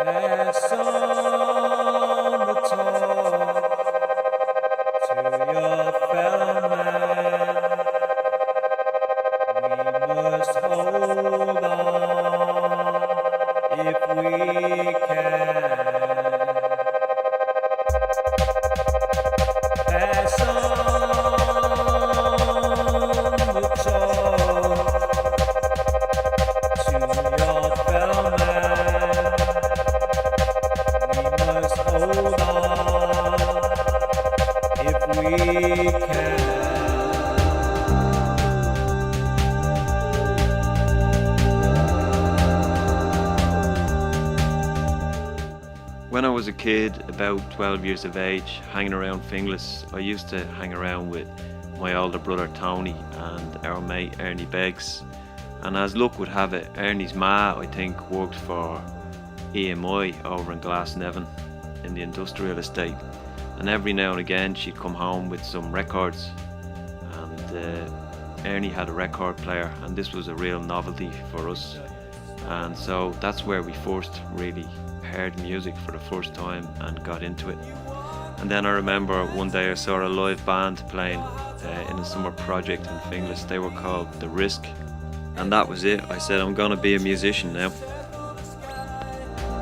Pass on the torch to your fellow man. We must hold on if we can. Pass on the torch to your fellow man. We must hold on if we can. When I was a kid, about 12 years of age, hanging around Finglas, I used to hang around with my older brother Tony and our mate Ernie Beggs. And as luck would have it, Ernie's ma, I think, worked for EMI over in Glasnevin in the industrial estate. And every now and again she'd come home with some records. And Ernie had a record player, and this was a real novelty for us. And so that's where we first really heard music for the first time and got into it. And then I remember one day I saw a live band playing in a summer project in Finglas. They were called The Risk, and that was it. I said, I'm gonna be a musician now.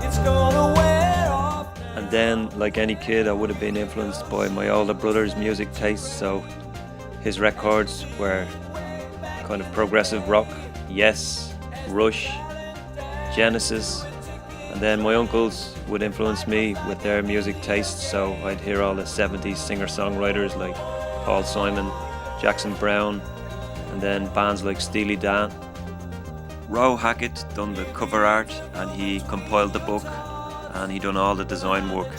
It's gonna wear off. And then, like any kid, I would have been influenced by my older brother's music tastes. So his records were kind of progressive rock, Yes, Rush, Genesis. And then my uncles would influence me with their music tastes, so I'd hear all the 70s singer-songwriters like Paul Simon, Jackson Browne, and then bands like Steely Dan. Ro Hackett done the cover art, and he compiled the book, and he done all the design work.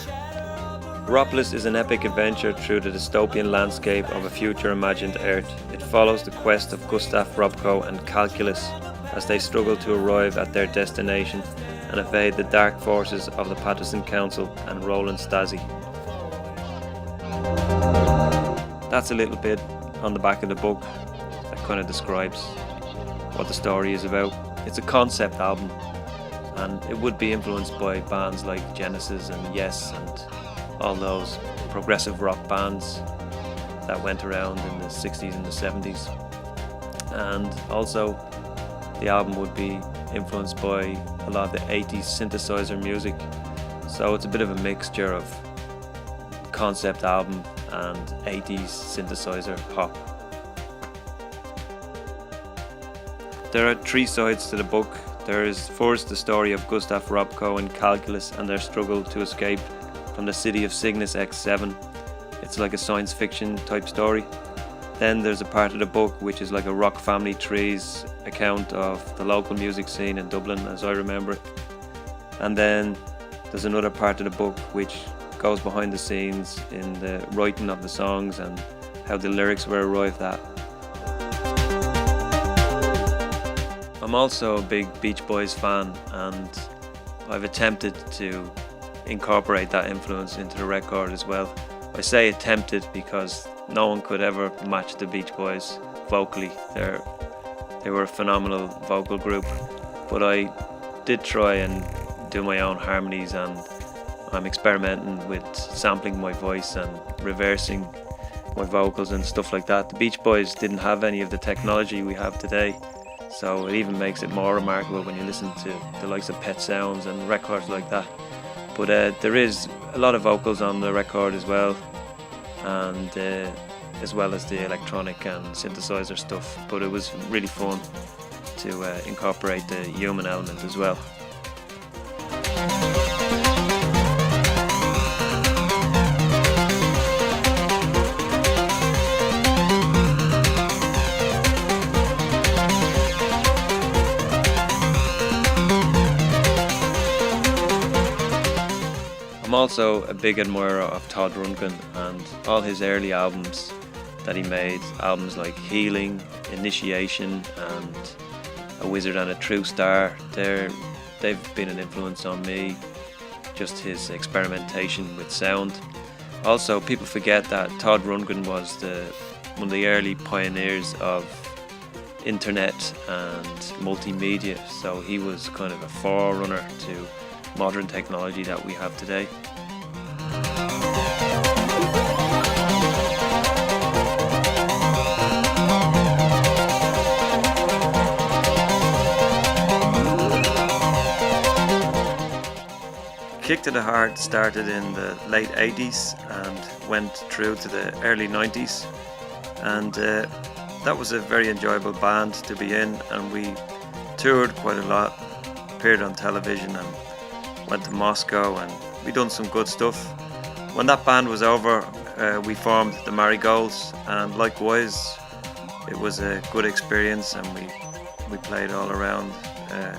Hierapolis is an epic adventure through the dystopian landscape of a future imagined Earth. It follows the quest of Gustav Robko and Calculus as they struggle to arrive at their destination and evade the dark forces of the Patterson Council and Roland Stasi. That's a little bit on the back of the book that kind of describes what the story is about. It's a concept album, and it would be influenced by bands like Genesis and Yes and all those progressive rock bands that went around in the 60s and the 70s. And also the album would be influenced by a lot of the 80s synthesizer music, so it's a bit of a mixture of concept album and 80s synthesizer pop. There are three sides to the book. There is first the story of Gustav Robko and Calculus and their struggle to escape from the city of Cygnus X7. It's like a science fiction type story. Then there's a part of the book which is like a Rock Family Trees account of the local music scene in Dublin, as I remember it. And then there's another part of the book which goes behind the scenes in the writing of the songs and how the lyrics were arrived at. I'm also a big Beach Boys fan, and I've attempted to incorporate that influence into the record as well. I say attempted because no one could ever match the Beach Boys vocally. They were a phenomenal vocal group, but I did try and do my own harmonies, and I'm experimenting with sampling my voice and reversing my vocals and stuff like that. The Beach Boys didn't have any of the technology we have today, so it even makes it more remarkable when you listen to the likes of Pet Sounds and records like that. But there is a lot of vocals on the record as well, and as well as the electronic and synthesizer stuff. But it was really fun to incorporate the human element as well. I'm also a big admirer of Todd Rundgren and all his early albums that he made, albums like Healing, Initiation and A Wizard and a True Star. They've been an influence on me, just his experimentation with sound. Also, people forget that Todd Rundgren was one of the early pioneers of internet and multimedia, so he was kind of a forerunner to modern technology that we have today. Kick to the Heart started in the late 80s and went through to the early 90s, and that was a very enjoyable band to be in, and we toured quite a lot, appeared on television and went to Moscow, and we done some good stuff. When that band was over, we formed the Marigolds, and likewise it was a good experience, and we played all around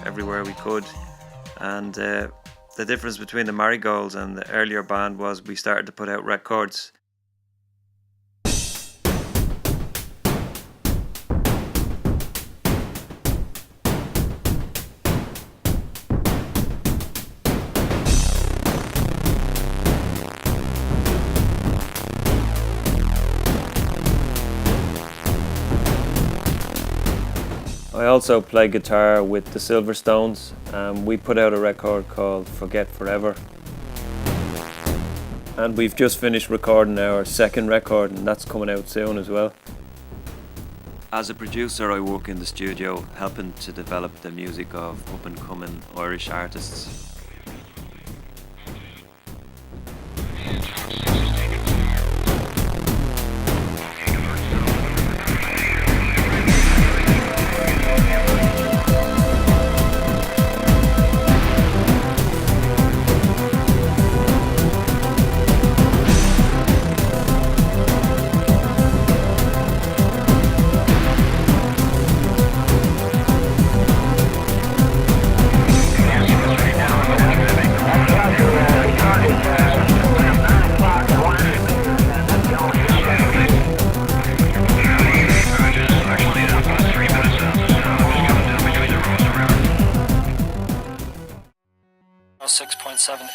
everywhere we could. And the difference between the Marigolds and the earlier band was we started to put out records. I also play guitar with the Silverstones. We put out a record called Forget Forever, and we've just finished recording our second record, and that's coming out soon as well. As a producer, I work in the studio helping to develop the music of up and coming Irish artists.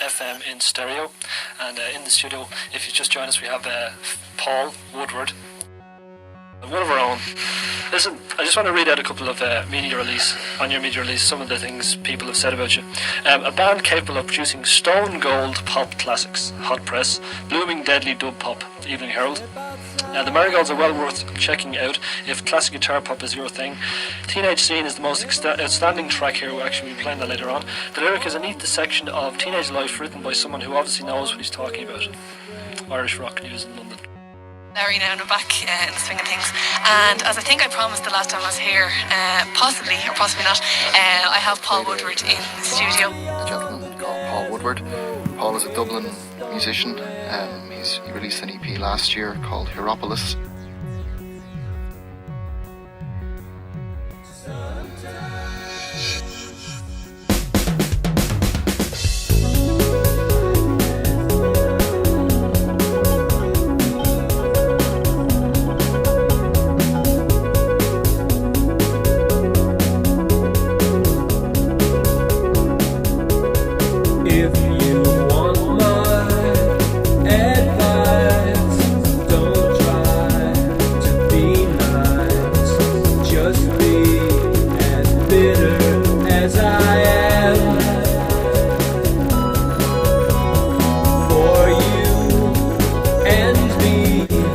FM in stereo, and in the studio, if you just join us, we have Paul Woodward, one of our own. Listen, I just want to read out a couple of media release, some of the things people have said about you. A band capable of producing stone gold pop classics, Hot Press, blooming deadly dub pop, Evening Herald. The Marigolds are well worth checking out if classic guitar pop is your thing. Teenage Scene is the most outstanding track here. We'll actually be playing that later on. The lyric is a neat dissection of teenage life written by someone who obviously knows what he's talking about. Irish rock news in London. Larry now, and I'm back in the swing of things, and as I think I promised the last time I was here, possibly or possibly not, I have Paul Woodward in the studio. A gentleman called Paul Woodward. Paul is a Dublin musician. He released an EP last year called Hierapolis.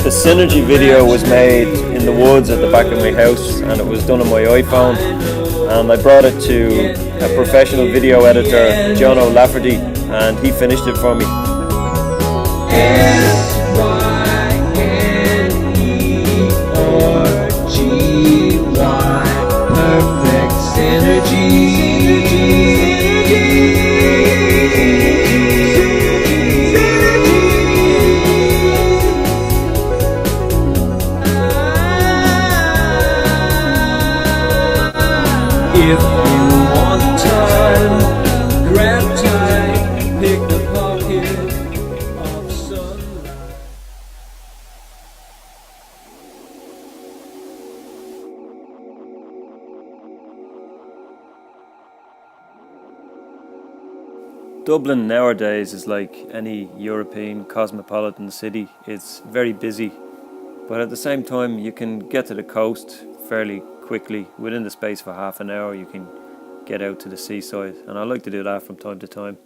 The Synergy video was made in the woods at the back of my house, and it was done on my iPhone, and I brought it to a professional video editor, John O'Lafferty, and he finished it for me. Perfect synergy. If you want time, grab time, pick the pocket of sunlight. Dublin nowadays is like any European cosmopolitan city. It's very busy, but at the same time you can get to the coast fairly quickly. Within the space of half an hour you can get out to the seaside, and I like to do that from time to time.